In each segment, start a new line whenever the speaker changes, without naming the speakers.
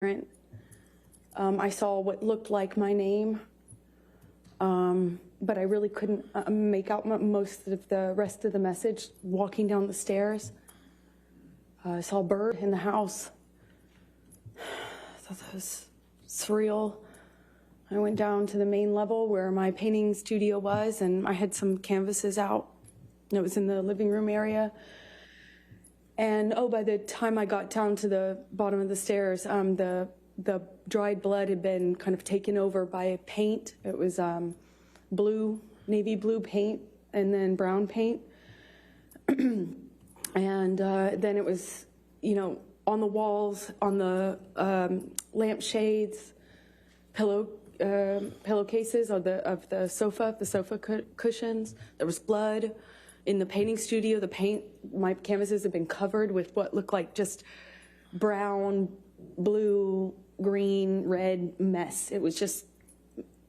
I saw what looked like my name, but I really couldn't make out most of the rest of the message. Walking down the stairs, I saw a bird in the house. I thought that was surreal. I went down to the main level where my painting studio was, and I had some canvases out. It was in the living room area. And by the time I got down to the bottom of the stairs, the dried blood had been kind of taken over by paint. It was navy blue paint and then brown paint. And then it was, on the walls, on the lampshades, pillowcases of the sofa cushions. There was blood. In the painting studio, my canvases have been covered with what looked like just brown, blue, green, red mess. It was just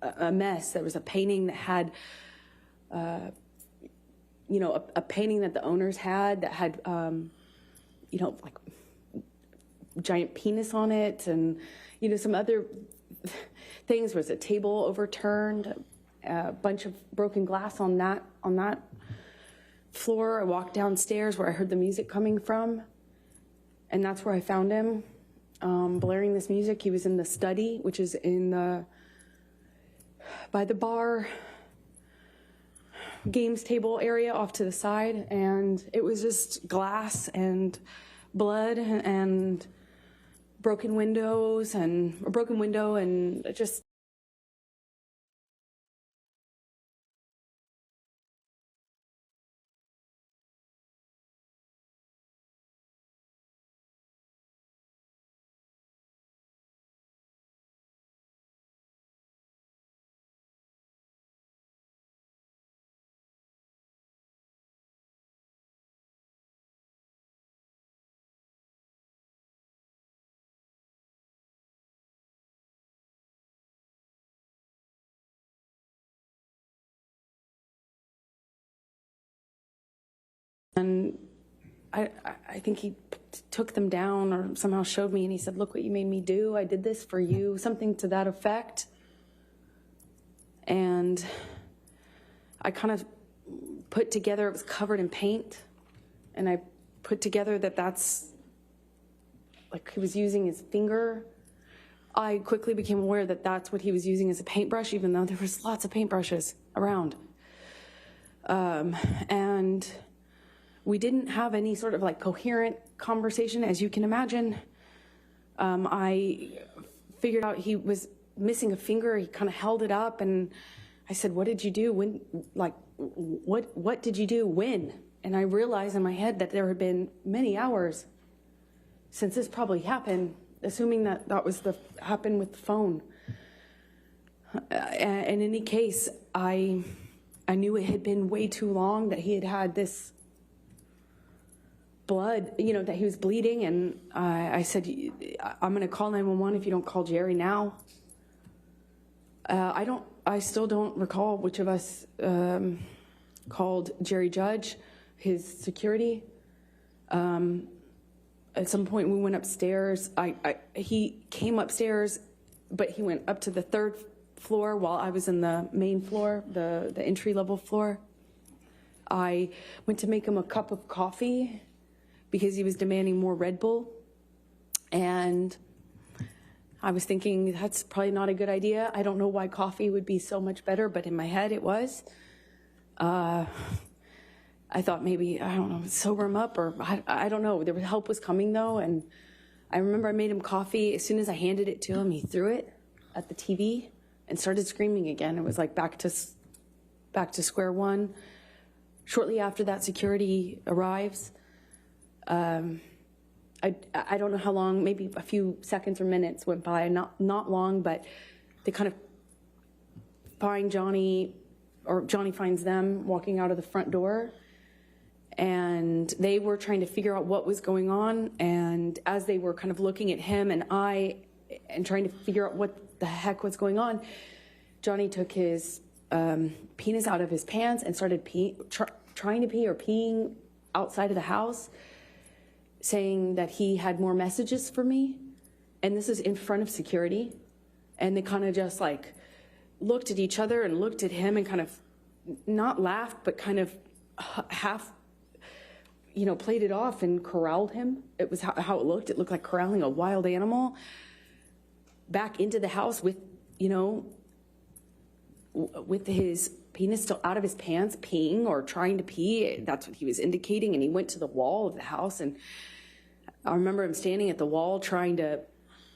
a mess. There was a painting that had, a painting that the owners had that had, like giant penis on it, and some other things. There was a table overturned, a bunch of broken glass on that floor. I walked downstairs where I heard the music coming from, and that's where I found him, blaring this music. He was in the study, which is by the bar games table area off to the side, and it was just glass and blood and a broken window and just And I think he took them down or somehow showed me, and he said, "Look what you made me do. I did this for you," something to that effect. And I kind of put together, it was covered in paint, and I put together that that's like he was using his finger. I quickly became aware that that's what he was using as a paintbrush, even though there was lots of paintbrushes around. And we didn't have any sort of like coherent conversation, as you can imagine. I figured out he was missing a finger. He kind of held it up, and I said, "What did you do? When? Like, what did you do? When?" And I realized in my head that there had been many hours since this probably happened, assuming that that was happened with the phone. And in any case, I knew it had been way too long, that he had this blood, that he was bleeding, and I said, "I'm going to call 911 if you don't call Jerry now." I still don't recall which of us called Jerry Judge, his security. At some point we went upstairs. He came upstairs, but he went up to the third floor while I was in the main floor, the entry-level floor. I went to make him a cup of coffee because he was demanding more Red Bull. And I was thinking, that's probably not a good idea. I don't know why coffee would be so much better, but in my head it was. I thought maybe, I don't know, sober him up, or I don't know. Help was coming though, and I remember I made him coffee. As soon as I handed it to him, he threw it at the TV and started screaming again. It was like back to square one. Shortly after that, security arrives. I don't know how long, maybe a few seconds or minutes went by, not long, but they kind of find Johnny, or Johnny finds them walking out of the front door, and they were trying to figure out what was going on. And as they were kind of looking at him and trying to figure out what the heck was going on, Johnny took his penis out of his pants and started trying to pee or peeing outside of the house, saying that he had more messages for me And this is in front of security. And they kind of just like looked at each other and looked at him and kind of not laughed, but kind of half, you know, played it off and corralled him. It was how it looked. It looked like corralling a wild animal back into the house with, you know, with his penis still out of his pants, peeing or trying to pee. That's what he was indicating. And he went to the wall of the house. And I remember him standing at the wall trying to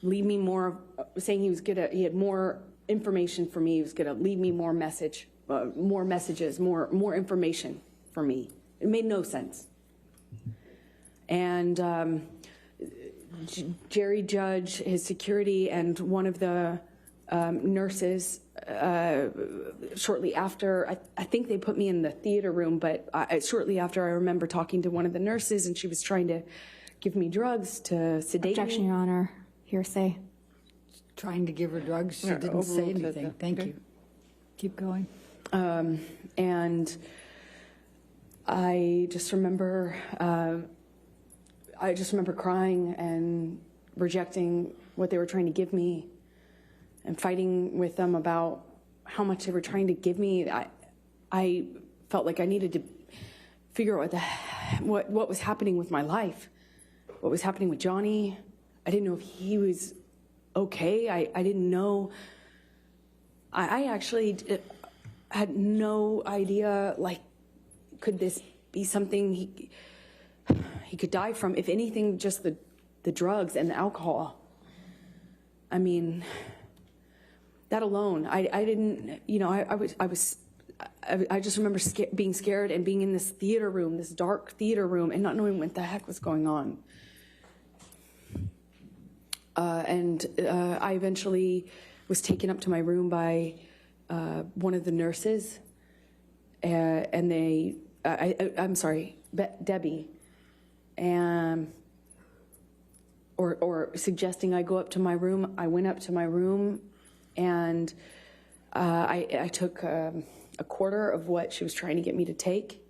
leave me more, saying he had more information for me. He was gonna leave me more messages, more information for me. It made no sense. And Jerry Judge, his security, and one of the nurses, shortly after, I think they put me in the theater room, but shortly after I remember talking to one of the nurses, and she was trying to give me drugs to sedate
Objection,
me.
Your Honor. Hearsay.
Trying to give her drugs. She didn't say anything. Thank you. Keep going.
And I just remember crying and rejecting what they were trying to give me and fighting with them about how much they were trying to give me. I felt like I needed to figure out what was happening with my life, what was happening with Johnny. I didn't know if he was okay. I didn't know. I actually had no idea, like, could this be something he could die from? If anything, just the drugs and the alcohol. I mean, that alone, I didn't, you know, I just remember being scared and being in this theater room, this dark theater room, and not knowing what the heck was going on. And I eventually was taken up to my room by one of the nurses, and I'm sorry, Debbie, and or suggesting I go up to my room. I went up to my room, and I took a quarter of what she was trying to get me to take,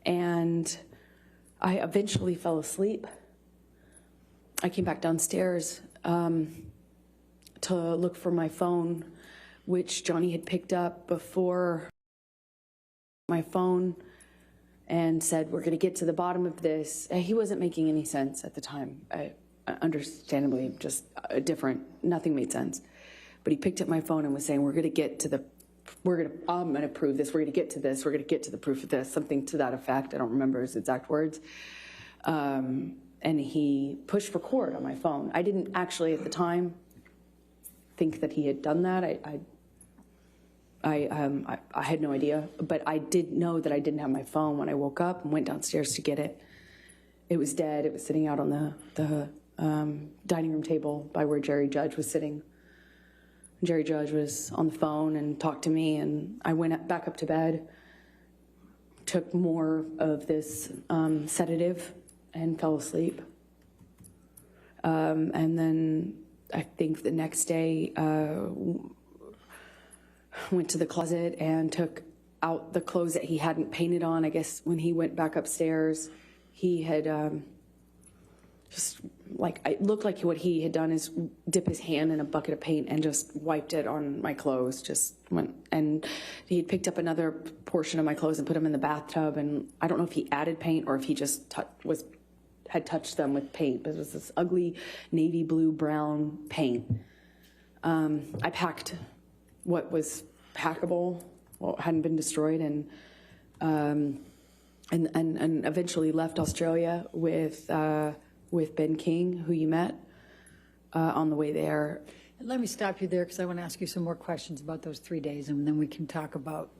and I eventually fell asleep. I came back downstairs to look for my phone, which Johnny had picked up before my phone and said, we're going to get to the bottom of this. He wasn't making any sense at the time. Understandably, just different. Nothing made sense. But he picked up my phone and was saying, I'm going to prove this. We're going to get to this. We're going to get to the proof of this. Something to that effect. I don't remember his exact words. And he pushed record on my phone. I didn't actually at the time think that he had done that. I had no idea, but I did know that I didn't have my phone when I woke up and went downstairs to get it. It was dead. It was sitting out on the dining room table by where Jerry Judge was sitting. Jerry Judge was on the phone and talked to me, and I went back up to bed, took more of this sedative, and fell asleep. And then I think the next day, went to the closet and took out the clothes that he hadn't painted on. I guess when he went back upstairs, he had just like, it looked like what he had done is dip his hand in a bucket of paint and just wiped it on my clothes. Just went, and he had picked up another portion of my clothes and put them in the bathtub. And I don't know if he added paint or if he just had touched them with paint, but it was this ugly navy blue brown paint. I packed what was packable, what hadn't been destroyed, and eventually left Australia with Ben King, who you met on the way there.
Let me stop you there because I want to ask you some more questions about those 3 days, and then we can talk about